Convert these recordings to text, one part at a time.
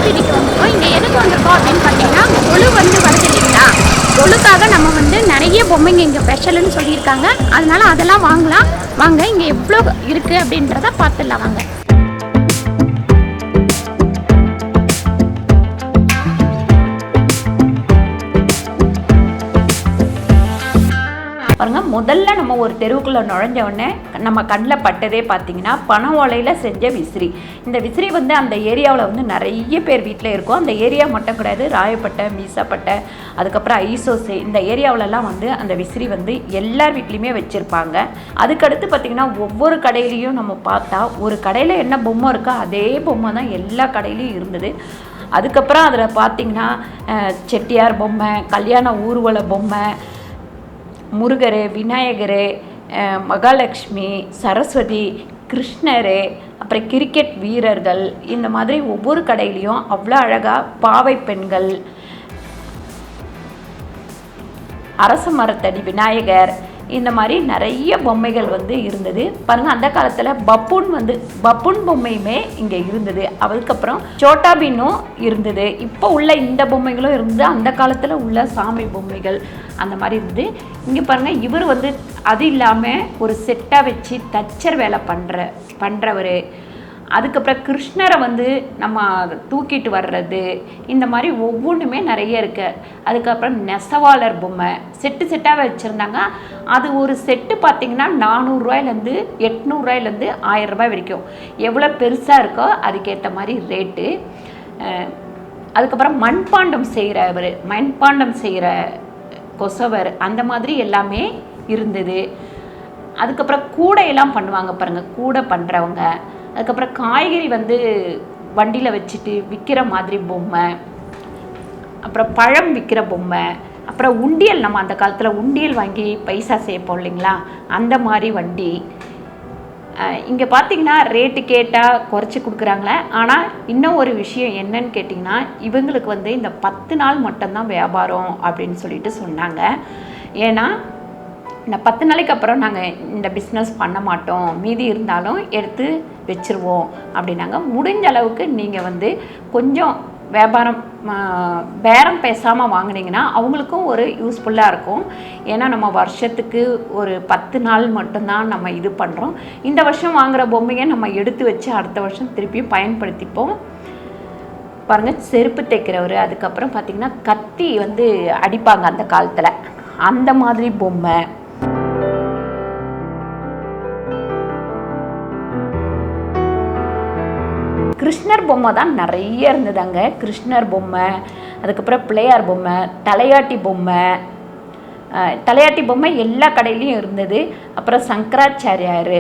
நவராத்திரிக்கு வந்துருக்கோம். இங்கே எதுக்கு வந்திருக்கோம் அப்படின்னு பார்த்தீங்கன்னா, கொலு வந்து வருது இல்லைங்களா, கொலுக்காக நம்ம வந்து நிறைய பொம்மைங்க இங்கே ஸ்பெஷல்னு சொல்லியிருக்காங்க. அதனால அதெல்லாம் வாங்கலாம். வாங்க, இங்கே எவ்வளோ இருக்குது அப்படின்றத பார்த்துடலாம் வாங்க. பாருங்க, முதல்ல நம்ம ஒரு தெருவுக்குள்ளே நுழைஞ்ச உடனே நம்ம கண்ணில் பட்டதே பார்த்தீங்கன்னா பனை ஓலையில் செஞ்ச விசிறி. இந்த விசிறி வந்து அந்த ஏரியாவில் வந்து நிறைய பேர் வீட்டில் இருக்கும். அந்த ஏரியா மட்டும் கிடையாது, ராயப்பட்டை, மீசப்பட்டை, அதுக்கப்புறம் ஐசோசே, இந்த ஏரியாவிலலாம் வந்து அந்த விசிறி வந்து எல்லார் வீட்லேயுமே வச்சுருப்பாங்க. அதுக்கடுத்து பார்த்திங்கன்னா ஒவ்வொரு கடையிலையும் நம்ம பார்த்தா ஒரு கடையில் என்ன பொம்மை இருக்கோ அதே பொம்மை தான் எல்லா கடையிலையும் இருந்தது. அதுக்கப்புறம் அதில் பார்த்திங்கன்னா செட்டியார் பொம்மை, கல்யாண ஊர்வல பொம்மை, முருகர், விநாயகர், மகாலட்சுமி, சரஸ்வதி, கிருஷ்ணர், அப்புறம் கிரிக்கெட் வீரர்கள், இந்த மாதிரி ஒவ்வொரு கடையிலையும் அவ்வளோ அழகாக பாவை பெண்கள், அரச மரத்தடி விநாயகர், இந்த மாதிரி நிறைய பொம்மைகள் வந்து இருந்தது. பாருங்கள், அந்த காலத்தில் பப்புன் பொம்மையுமே இங்கே இருந்தது. அதுக்கப்புறம் சோட்டா பீனும் இருந்தது. இப்போ உள்ள இந்த பொம்மைகளும் இருந்தது. அந்த காலத்தில் உள்ள சாமி பொம்மைகள் அந்த மாதிரி இருந்தது. இங்கே பாருங்கள், இவர் வந்து அது இல்லாமல் ஒரு செட்டாக வச்சு தச்சர் வேலை பண்ணுறவர். அதுக்கப்புறம் கிருஷ்ணரை வந்து நம்ம தூக்கிட்டு வர்றது, இந்த மாதிரி ஒவ்வொன்றுமே நிறைய இருக்குது. அதுக்கப்புறம் நெசவாளர் பொம்மை செட்டாக வச்சுருந்தாங்க. அது ஒரு செட்டு பார்த்திங்கன்னா 400 ரூபாயிலேருந்து 800 ரூபாயிலேருந்து 1000 ரூபாய் வரைக்கும். எவ்வளோ பெருசாக இருக்கோ அதுக்கேற்ற மாதிரி ரேட்டு. அதுக்கப்புறம் மண்பாண்டம் செய்கிற கொசவர், அந்த மாதிரி எல்லாமே இருந்தது. அதுக்கப்புறம் கூடையெல்லாம் பண்ணுவாங்க பாருங்கள், கூடை பண்ணுறவங்க. அதுக்கப்புறம் காய்கறி வந்து வண்டியில் வச்சுட்டு விற்கிற மாதிரி பொம்மை, அப்புறம் பழம் விற்கிற பொம்மை, அப்புறம் உண்டியல், நம்ம அந்த காலத்தில் உண்டியல் வாங்கி பைசா சேர்ப்போம் இல்லைங்களா, அந்த மாதிரி வண்டி. இங்கே பார்த்திங்கன்னா ரேட்டு கேட்டால் குறைச்சி கொடுக்குறாங்களே. ஆனால் இன்னும் ஒரு விஷயம் என்னன்னு கேட்டிங்கன்னா, இவங்களுக்கு வந்து இந்த 10 நாள் மட்டும்தான் வியாபாரம் அப்படின்னு சொல்லிட்டு சொன்னாங்க. ஏன்னா இந்த 10 நாளைக்கு அப்புறம் நாங்கள் இந்த பிஸ்னஸ் பண்ண மாட்டோம், மீதி இருந்தாலும் எடுத்து வச்சுருவோம் அப்படின்னாங்க. முடிஞ்ச அளவுக்கு நீங்கள் வந்து கொஞ்சம் பேரம் பேசாமல் வாங்கினீங்கன்னா அவங்களுக்கும் ஒரு யூஸ்ஃபுல்லாக இருக்கும். ஏன்னா நம்ம வருஷத்துக்கு ஒரு 10 நாள் மட்டும்தான் நம்ம இது பண்ணுறோம். இந்த வருஷம் வாங்குகிற பொம்மையை நம்ம எடுத்து வச்சு அடுத்த வருஷம் திருப்பியும் பயன்படுத்திப்போம். பாருங்கள், செருப்பு தைக்கிறவர், அதுக்கப்புறம் பார்த்திங்கன்னா கத்தி வந்து அடிப்பாங்க அந்த காலத்தில், அந்த மாதிரி பொம்மை. கிருஷ்ணர் பொம்மை தான் நிறைய இருந்ததுங்க. கிருஷ்ணர் பொம்மை, அதுக்கப்புறம் பிள்ளையார் பொம்மை, தலையாட்டி பொம்மை எல்லா கடையிலையும் இருந்தது. அப்புறம் சங்கராச்சாரியார்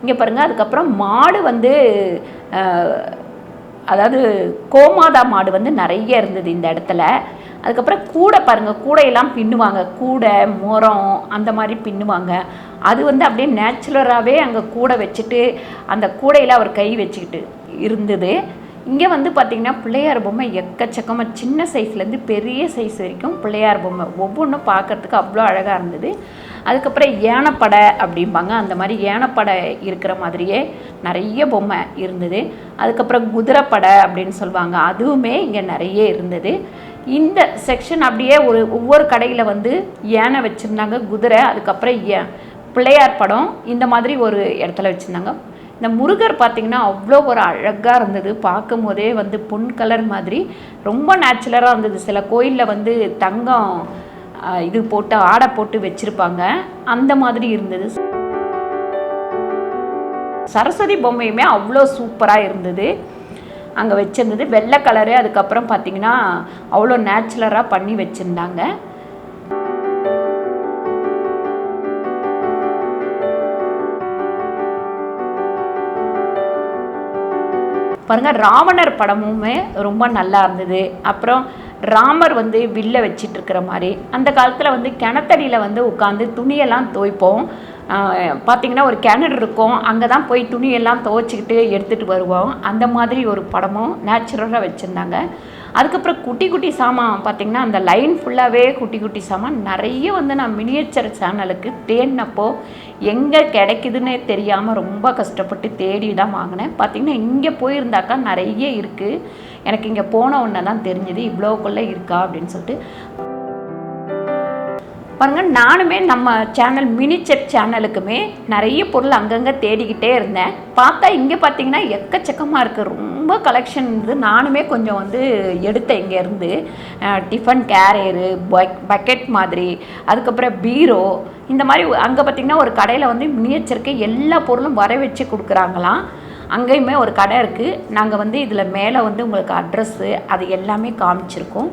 இங்கே பாருங்கள். அதுக்கப்புறம் மாடு வந்து அதாவது கோமாதா மாடு வந்து நிறைய இருந்தது இந்த இடத்துல. அதுக்கப்புறம் கூடை பாருங்கள், கூடையெல்லாம் பின்னுவாங்க, கூடை முறம் அந்த மாதிரி பின்னுவாங்க. அது வந்து அப்படியே நேச்சுரலாகவே அங்கே கூடை வச்சுட்டு அந்த கூடையில் அவர் கை வச்சுக்கிட்டு இருந்தது. இங்கே வந்து பார்த்திங்கன்னா பிள்ளையார் பொம்மை எக்கச்சக்கமாக, சின்ன சைஸ்லேருந்து பெரிய சைஸ் வரைக்கும் பிள்ளையார் பொம்மை ஒவ்வொன்றும் பார்க்குறதுக்கு அவ்வளோ அழகாக இருந்தது. அதுக்கப்புறம் யானைப்படை அப்படிம்பாங்க, அந்த மாதிரி யானைப்படை இருக்கிற மாதிரியே நிறைய பொம்மை இருந்தது. அதுக்கப்புறம் குதிரைப்படை அப்படின்னு சொல்லுவாங்க, அதுவுமே இங்கே நிறைய இருந்தது. இந்த செக்ஷன் அப்படியே ஒவ்வொரு கடையில் வந்து யானை வச்சுருந்தாங்க, குதிரை, அதுக்கப்புறம் பிள்ளையார் படம் இந்த மாதிரி ஒரு இடத்துல வச்சுருந்தாங்க. இந்த முருகர் பார்த்திங்கன்னா அவ்வளோ ஒரு அழகாக இருந்தது. பார்க்கும் போதே வந்து பொன் கலர் மாதிரி ரொம்ப நேச்சுரலாக இருந்தது. சில கோயிலில் வந்து தங்கம் இது போட்டு ஆடை போட்டு வச்சுருப்பாங்க, அந்த மாதிரி இருந்தது. சரஸ்வதி பொம்மையுமே அவ்வளோ சூப்பராக இருந்தது அங்கே வச்சுருந்தது. வெள்ளை கலரு, அதுக்கப்புறம் பார்த்திங்கன்னா அவ்வளோ நேச்சுரலாக பண்ணி வச்சுருந்தாங்க. பாருங்கள், ராவணர் படமுமே ரொம்ப நல்லா இருந்தது. அப்புறம் ராமர் வந்து வில்ல வச்சிட்ருக்கிற மாதிரி, அந்த காலத்தில் வந்து கிணத்தடியில் வந்து உட்காந்து துணியெல்லாம் துவைப்போம். பார்த்திங்கன்னா ஒரு கிணறு இருக்கும், அங்கே தான் போய் துணியெல்லாம் துவைச்சிக்கிட்டு எடுத்துகிட்டு வருவோம். அந்த மாதிரி ஒரு படமும் நேச்சுரலாக வச்சுருந்தாங்க. அதுக்கப்புறம் குட்டி குட்டி சாமான் பார்த்திங்கன்னா அந்த லைன் ஃபுல்லாகவே குட்டி குட்டி சாமான் நிறைய வந்து நான் மினியேச்சர் சேனலுக்கு தேடினப்போ எங்கே கிடைக்குதுன்னே தெரியாமல் ரொம்ப கஷ்டப்பட்டு தேடி தான் வாங்கினேன். பார்த்திங்கன்னா இங்கே போயிருந்தாக்கா நிறைய இருக்குது. எனக்கு இங்கே போன உடனே தான் தெரிஞ்சுது இவ்வளோக்குள்ளே இருக்கா அப்படின்னு சொல்லிட்டு. பாருங்கள், நானுமே நம்ம சேனல் மினிச்சர் சேனலுக்குமே நிறைய பொருள் அங்கங்கே தேடிக்கிட்டே இருந்தேன். பார்த்தா இங்கே பார்த்தீங்கன்னா எக்கச்சக்கமாக இருக்குது, ரொம்ப கலெக்ஷன் இருந்து. நானுமே கொஞ்சம் வந்து எடுத்தேன் இங்கேருந்து. டிஃபன் கேரியரு, பக்கெட் மாதிரி, அதுக்கப்புறம் பீரோ, இந்த மாதிரி அங்கே பார்த்திங்கன்னா ஒரு கடையில் வந்து மினியேச்சருக்கு எல்லா பொருளும் வர வச்சு கொடுக்குறாங்களாம். அங்கேயுமே ஒரு கடை இருக்குது. நாங்கள் வந்து இதில் மேலே வந்து உங்களுக்கு அட்ரஸ்ஸு அது எல்லாமே காமிச்சிருக்கோம்.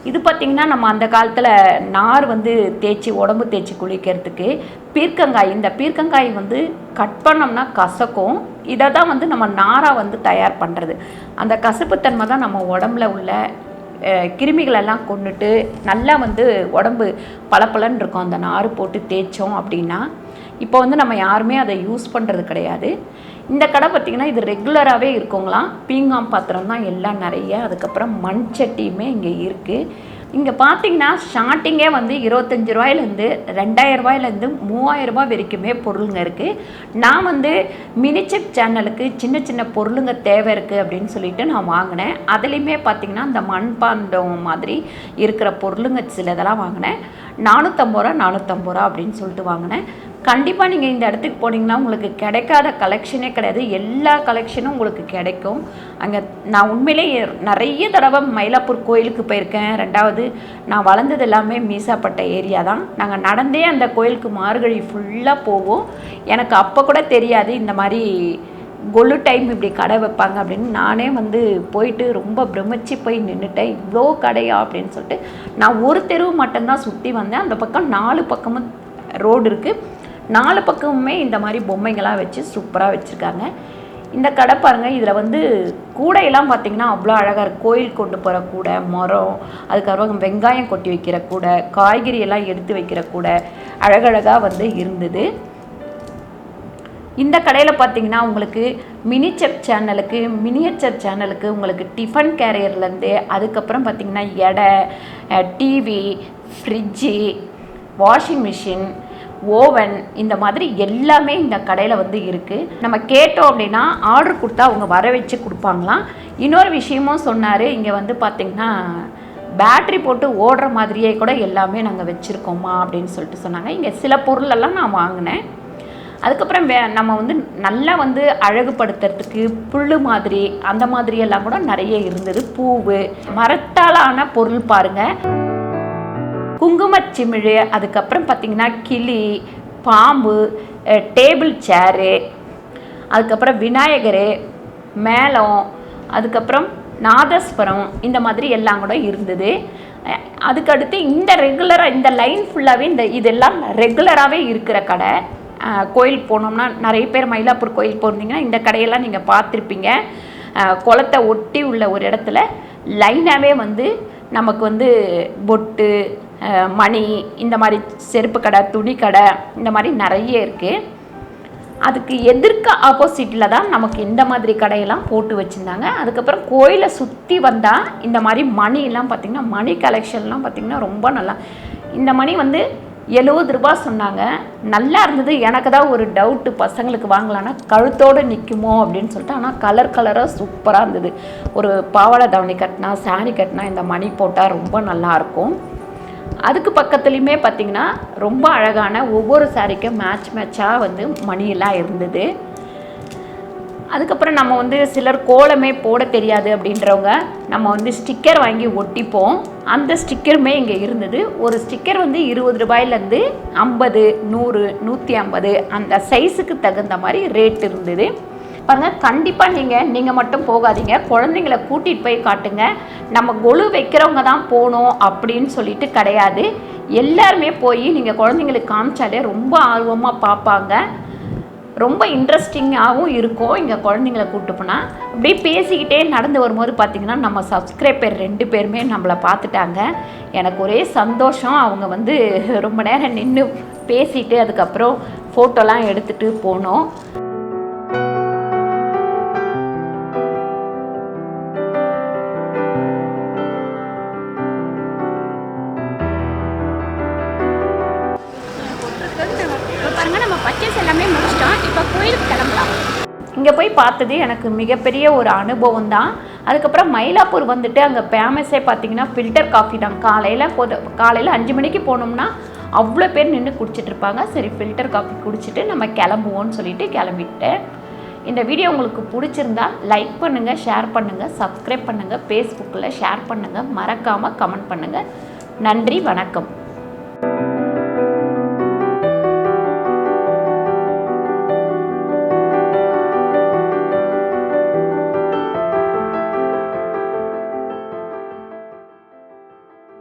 இது பார்த்திங்கன்னா நம்ம அந்த காலத்தில் நார் வந்து தேய்ச்சி உடம்பு தேய்ச்சி குளிக்கிறதுக்கு பீர்க்கங்காய், இந்த பீர்க்கங்காய் வந்து கட் பண்ணோம்னா கசக்கும். இதை தான் வந்து நம்ம நாராக வந்து தயார் பண்ணுறது. அந்த கசப்புத்தன்மை தான் நம்ம உடம்புல உள்ள கிருமிகளெல்லாம் கொண்டுட்டு நல்லா வந்து உடம்பு பளபளன்னு இருக்கும் அந்த நார் போட்டு தேய்ச்சோம் அப்படின்னா. இப்போ வந்து நம்ம யாருமே அதை யூஸ் பண்ணுறது கிடையாது. இந்த கடை பார்த்திங்கன்னா இது ரெகுலராகவே இருக்குங்களாம். பீங்காம் பாத்திரம் தான் எல்லாம் நிறைய. அதுக்கப்புறம் மண் சட்டியுமே இங்கே இருக்குது. இங்கே பார்த்திங்கன்னா ஸ்டார்டிங்கே வந்து 25 ரூபாயிலேருந்து 2000 ரூபாயிலேருந்து 3000 ரூபாய் வரைக்குமே பொருளுங்க இருக்குது. நான் வந்து மினிச்சர் சேனலுக்கு சின்ன சின்ன பொருளுங்க தேவை இருக்குது அப்படின்னு சொல்லிட்டு நான் வாங்கினேன். அதுலேயுமே பார்த்திங்கன்னா இந்த மண்பாண்டம் மாதிரி இருக்கிற பொருளுங்க சில இதெல்லாம் வாங்கினேன். 450 ரூபா அப்படின்னு சொல்லிட்டு வாங்கினேன். கண்டிப்பாக நீங்கள் இந்த இடத்துக்கு போனீங்கன்னா உங்களுக்கு கிடைக்காத கலெக்ஷனே கிடையாது. எல்லா கலெக்ஷனும் உங்களுக்கு கிடைக்கும் அங்கே. நான் உண்மையிலே நிறைய தடவை மயிலாப்பூர் கோயிலுக்கு போயிருக்கேன். ரெண்டாவது நான் வளர்ந்தது எல்லாமே மீசாப்பட்ட ஏரியா தான். நாங்கள் நடந்தே அந்த கோயிலுக்கு மார்கழி ஃபுல்லாக போவோம். எனக்கு அப்போ கூட தெரியாது இந்த மாதிரி கொலு டைம் இப்படி கடை வைப்பாங்க அப்படின்னு. நானே வந்து போயிட்டு ரொம்ப பிரமிச்சு போய் நின்றுட்டேன். இவ்வளோ கடையா அப்படின்னு சொல்லிட்டு. நான் ஒரு தெருவு மட்டும்தான் சுற்றி வந்தேன். அந்த பக்கம் 4 பக்கமும் ரோடு இருக்குது. 4 பக்கமுமே இந்த மாதிரி பொம்மைங்களாம் வச்சு சூப்பராக வச்சுருக்காங்க. இந்த கடை பாருங்கள், இதில் வந்து கூடையெல்லாம் பார்த்திங்கன்னா அவ்வளோ அழகாக இருக்குது. கோயில் கொண்டு போகிற கூடை, மரம், அதுக்கப்புறம் வெங்காயம் கொட்டி வைக்கிற கூடை, காய்கறியெல்லாம் எடுத்து வைக்கிற கூடை அழகழகாக வந்து இருந்தது. இந்த கடையில் பார்த்திங்கன்னா உங்களுக்கு மினியேச்சர் சேனலுக்கு உங்களுக்கு டிஃபன் கேரியர்லேருந்து, அதுக்கப்புறம் பார்த்திங்கன்னா எடை, TV, fridge, washing machine, oven, இந்த மாதிரி எல்லாமே இந்த கடையில் வந்து இருக்குது. நம்ம கேட்டோம் அப்படின்னா ஆர்டர் கொடுத்தா அவங்க வர வச்சு கொடுப்பாங்களாம். இன்னொரு விஷயமும் சொன்னார், இங்கே வந்து பார்த்திங்கன்னா பேட்ரி போட்டு ஓடுற மாதிரியே கூட எல்லாமே நாங்கள் வச்சுருக்கோம்மா அப்படின்னு சொல்லிட்டு சொன்னாங்க. இங்கே சில பொருளெல்லாம் நான் வாங்கினேன். அதுக்கப்புறம் நம்ம வந்து நல்லா வந்து அழகுபடுத்துறதுக்கு புல் மாதிரி அந்த மாதிரியெல்லாம் கூட நிறைய இருந்தது. பூவு, மரத்தாலான பொருள் பாருங்கள், குங்குமச்சிமிழ், அதுக்கப்புறம் பார்த்திங்கன்னா கிளி, பாம்பு, டேபிள் சேரு, அதுக்கப்புறம் விநாயகர், மேளம், அதுக்கப்புறம் நாதஸ்வரம், இந்த மாதிரி எல்லாம் கூட இருந்தது. அதுக்கடுத்து இந்த ரெகுலராக இந்த லைன் ஃபுல்லாகவே இதெல்லாம் ரெகுலராகவே இருக்கிற கடை. கோயில் போனோம்னா நிறைய பேர் மயிலாப்பூர் கோயில் போனீங்கன்னா இந்த கடையெல்லாம் நீங்கள் பார்த்துருப்பீங்க. குளத்தை ஒட்டி உள்ள ஒரு இடத்துல லைனாகவே வந்து நமக்கு வந்து பொட்டு, மணி, இந்த மாதிரி செருப்பு கடை, துணி கடை, இந்த மாதிரி நிறைய இருக்குது. அதுக்கு எதிர்க்க ஆப்போசிட்டில் தான் நமக்கு இந்த மாதிரி கடையெல்லாம் போட்டு வச்சுருந்தாங்க. அதுக்கப்புறம் கோயிலை சுற்றி வந்தால் இந்த மாதிரி மணியெல்லாம் பார்த்திங்கன்னா மணி கலெக்ஷன்லாம் பார்த்திங்கன்னா ரொம்ப நல்லா. இந்த மணி வந்து 70 ரூபா சொன்னாங்க. நல்லா இருந்தது. எனக்கு தான் ஒரு டவுட்டு, பசங்களுக்கு வாங்கலான்னா கழுத்தோடு நிற்குமோ அப்படின்னு சொல்லிட்டு. ஆனால் கலராக சூப்பராக இருந்தது. ஒரு பாவாடை தாவணி கட்டினா, சாரீ கட்டினா இந்த மணி போட்டால் ரொம்ப நல்லாயிருக்கும். அதுக்கு பக்கத்துலேயுமே பார்த்திங்கன்னா ரொம்ப அழகான ஒவ்வொரு சாரீக்கும் மேட்சாக வந்து மணியெல்லாம் இருந்தது. அதுக்கப்புறம் நம்ம வந்து சிலர் கோலமே போட தெரியாது அப்படின்றவங்க நம்ம வந்து ஸ்டிக்கர் வாங்கி ஒட்டிப்போம். அந்த ஸ்டிக்கருமே இங்கே இருந்தது. ஒரு ஸ்டிக்கர் வந்து 20 ரூபாயிலேருந்து 50, 100, 150 அந்த சைஸுக்கு தகுந்த மாதிரி ரேட் இருந்தது. பாருங்கள், கண்டிப்பாக நீங்கள் மட்டும் போகாதீங்க, குழந்தைங்கள கூட்டிகிட்டு போய் காட்டுங்க. நம்ம கொலு வைக்கிறவங்க தான் போகணும் அப்படின்னு சொல்லிட்டு கிடையாது. எல்லாருமே போய் நீங்கள் குழந்தைங்களுக்கு காமிச்சாலே ரொம்ப ஆர்வமாக பார்ப்பாங்க. ரொம்ப இன்ட்ரெஸ்டிங்காகவும் இருக்கும். இங்கே குழந்தைங்கள கூப்பிட்டு போனால் அப்படியே பேசிக்கிட்டே நடந்து வரும்போது பார்த்திங்கன்னா நம்ம சப்ஸ்கிரைபர் 2 பேருமே நம்மளை பார்த்துட்டாங்க. எனக்கு ஒரே சந்தோஷம். அவங்க வந்து ரொம்ப நேரம் நின்று பேசிட்டு அதுக்கப்புறம் ஃபோட்டோலாம் எடுத்துகிட்டு போனோம். பர்ச்சேஸ் எல்லாமே முடிச்சிட்டோம். இப்போ கோயிலுக்கு கிளம்பலாம். இங்கே போய் பார்த்தது எனக்கு மிகப்பெரிய ஒரு அனுபவம் தான். அதுக்கப்புறம் மயிலாப்பூர் வந்துட்டு அங்கே ஃபேமஸே பார்த்தீங்கன்னா ஃபில்டர் காஃபி தான். காலையில் 5 மணிக்கு போனோம்னா அவ்வளோ பேர் நின்று குடிச்சிட்டு இருப்பாங்க. சரி ஃபில்டர் காஃபி குடிச்சிட்டு நம்ம கிளம்புவோன்னு சொல்லிட்டு கிளம்பிட்டேன். இந்த வீடியோ உங்களுக்கு பிடிச்சிருந்தா லைக் பண்ணுங்கள், ஷேர் பண்ணுங்கள், சப்ஸ்கிரைப் பண்ணுங்கள், ஃபேஸ்புக்கில் ஷேர் பண்ணுங்கள், மறக்காமல் கமெண்ட் பண்ணுங்கள். நன்றி, வணக்கம்.